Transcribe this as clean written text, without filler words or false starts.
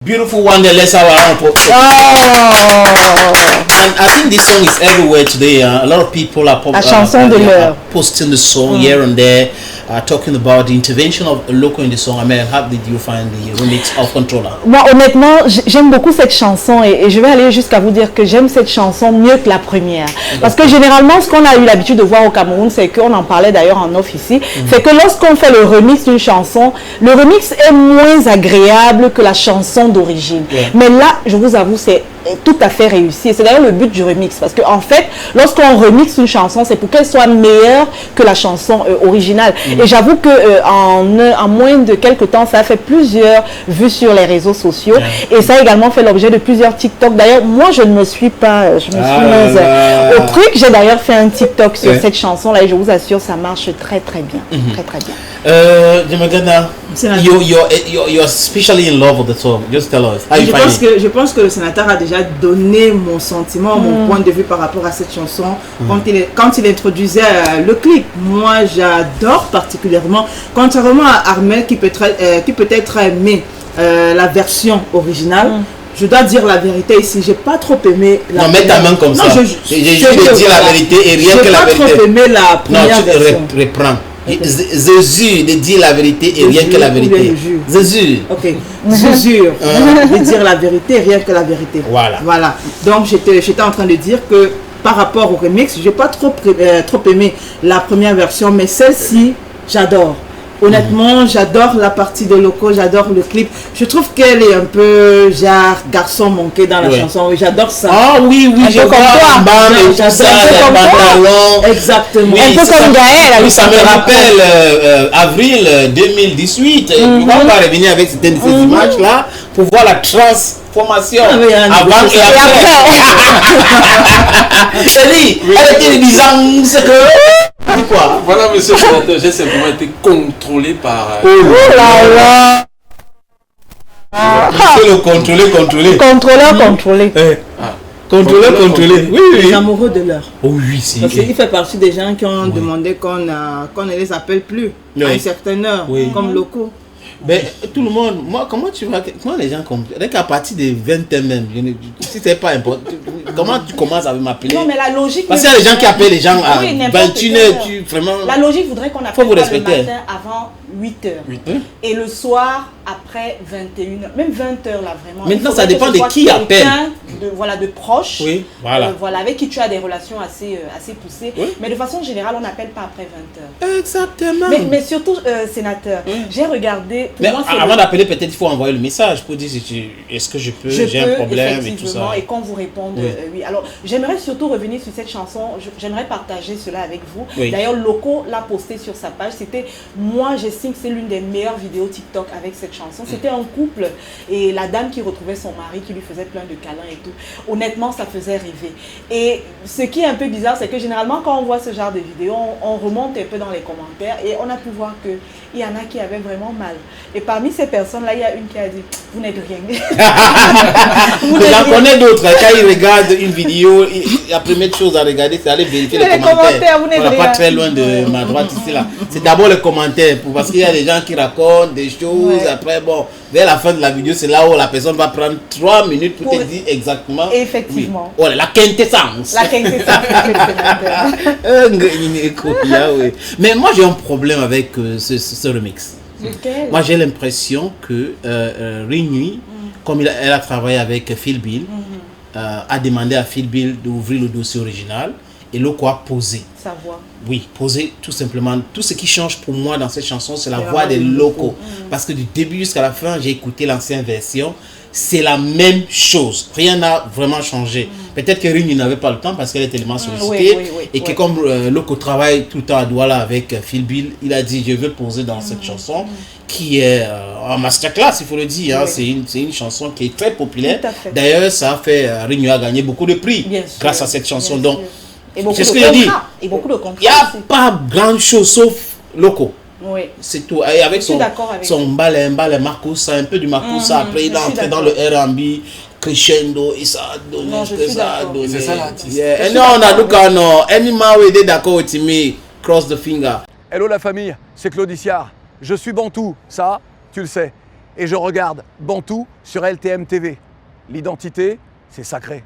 Beautiful one that let's have our own. And I think this song is everywhere today. A lot of people are, posting the song here and there, talking about the intervention of Loco in the song. I mean, how did you find the remix of Controller? Moi, honnêtement, j'aime beaucoup cette chanson et je vais aller jusqu'à vous dire que j'aime cette chanson mieux que la première. Parce que généralement, ce qu'on a eu l'habitude de voir au Cameroun, c'est qu'on en parlait d'ailleurs en off ici, c'est que lorsqu'on fait le remix d'une chanson, le remix est moins agréable que la chanson d'origine. Mais là, je vous avoue, c'est tout à fait réussi. C'est d'ailleurs le but du remix. Parce qu'en fait, lorsqu'on remixe une chanson, c'est pour qu'elle soit meilleure que la chanson originale. Et j'avoue qu'en moins de quelques temps, ça a fait plusieurs vues sur les réseaux sociaux. Et ça a également fait l'objet de plusieurs TikTok. D'ailleurs, moi, je ne me suis pas... Je me suis mise au truc. J'ai d'ailleurs fait un TikTok sur cette chanson-là. Et je vous assure, ça marche très, très bien. Très, très bien. Jamagana, you're especially in love with the song. Just tell us how you find it. Je pense que le sénateur a déjà donné mon sentiment, mon point de vue par rapport à cette chanson quand il introduisait le clip. Moi, j'adore particulièrement, contrairement à Armel qui peut-être aimé la version originale. Je dois dire la vérité ici, j'ai pas trop aimé la Non, mets ta main comme ça. J'ai juste de dire la vérité et rien que la vérité. J'ai pas trop aimé la première version. Non, tu reprends. Jésus de dire la vérité et rien que la vérité. Jésus. Ok. Jésus de dire la vérité et rien que la vérité. Voilà. Donc j'étais en train de dire que par rapport au remix, j'ai pas trop aimé la première version, mais celle-ci, j'adore. Honnêtement, j'adore la partie de Loco, j'adore le clip. Je trouve qu'elle est un peu genre garçon manqué dans la chanson. Oui, j'adore ça. Ah oui, je vois un bande et tout ça, les pantalons. Exactement. Oui, un peu comme Gaël. Oui, ça me rappelle avril 2018. On va revenir avec ces images-là pour voir la transformation avant et après. C'est-à-dire, elle était disant ce que... Quoi? Voilà, monsieur le sénateur, j'ai simplement été contrôlé par... Oh là là! C'est le contrôler. Contrôleur. Contrôler. Oui. Les amoureux de l'heure. Oh oui, si. Parce qu'il fait partie des gens qui ont demandé qu'on ne les appelle plus à une certaine heure, comme Loco. Mais tout le monde, moi, comment les gens comprennent? Dès qu'à partir de 20h même, si c'est pas important, comment tu commences à m'appeler? Non, mais la logique... Parce qu'il y a des gens qui appellent les gens à 21h, vraiment... La logique voudrait qu'on appelle le matin avant 8h. Et le soir, après 21h. Même 20h, là, vraiment. Maintenant, ça dépend de qui appelle. De proches. Oui, voilà. Avec qui tu as des relations assez poussées. Oui. Mais de façon générale, on n'appelle pas après 20h. Exactement. Mais surtout, sénateur, j'ai regardé... Mais avant d'appeler, peut-être il faut envoyer le message pour dire est-ce que je peux, j'ai un problème et tout ça. Et qu'on vous réponde oui. Alors, j'aimerais surtout revenir sur cette chanson. J'aimerais partager cela avec vous. Oui. D'ailleurs, Loco l'a posté sur sa page. Moi, j'estime que c'est l'une des meilleures vidéos TikTok avec cette chanson. C'était un couple et la dame qui retrouvait son mari, qui lui faisait plein de câlins et tout. Honnêtement, ça faisait rêver. Et ce qui est un peu bizarre, c'est que généralement, quand on voit ce genre de vidéos, on remonte un peu dans les commentaires et on a pu voir qu'il y en a qui avaient vraiment mal. Et parmi ces personnes-là, il y a une qui a dit « Vous n'êtes rien ». J'en connais d'autres. Quand ils regardent une vidéo, la première chose à regarder, c'est aller vérifier les commentaires. On n'est pas très loin de ma droite ici. Là. C'est d'abord les commentaires, parce qu'il y a des gens qui racontent des choses. Après, vers la fin de la vidéo, c'est là où la personne va prendre 3 minutes pour te dire exactement. Effectivement. Oui. La quintessence. La quintessence. Mais moi, j'ai un problème avec ce remix. Moi, j'ai l'impression que Rinui, comme elle a travaillé avec Phil Bill, a demandé à Phil Bill d'ouvrir le dossier original et Loco a posé. Sa voix. Oui, poser tout simplement. Tout ce qui change pour moi dans cette chanson, c'est la voix de Loco. Parce que du début jusqu'à la fin, j'ai écouté l'ancienne version. C'est la même chose. Rien n'a vraiment changé. Peut-être que Rini n'avait pas le temps parce qu'elle est tellement sollicitée. Et que comme Loco travaille tout le temps à Douala avec Phil Bill, il a dit je veux poser dans cette chanson qui est en masterclass, il faut le dire. C'est une chanson qui est très populaire. D'ailleurs, ça a fait Rini a gagné beaucoup de prix grâce à cette chanson. Donc, c'est ce que je dis. Il n'y a pas grand chose sauf Loco. Oui. C'est tout. Et avec son ballet Marcoussa, un peu du Marcoussa, après il est entré dans le R&B, crescendo, et ça a donné, c'est ça l'artiste. Et non, on a dit non, any man will be d'accord with me, cross the finger. Hello la famille, c'est Claude Iciard. Je suis Bantou, ça, tu le sais. et je regarde Bantou sur LTM TV. L'identité, c'est sacré.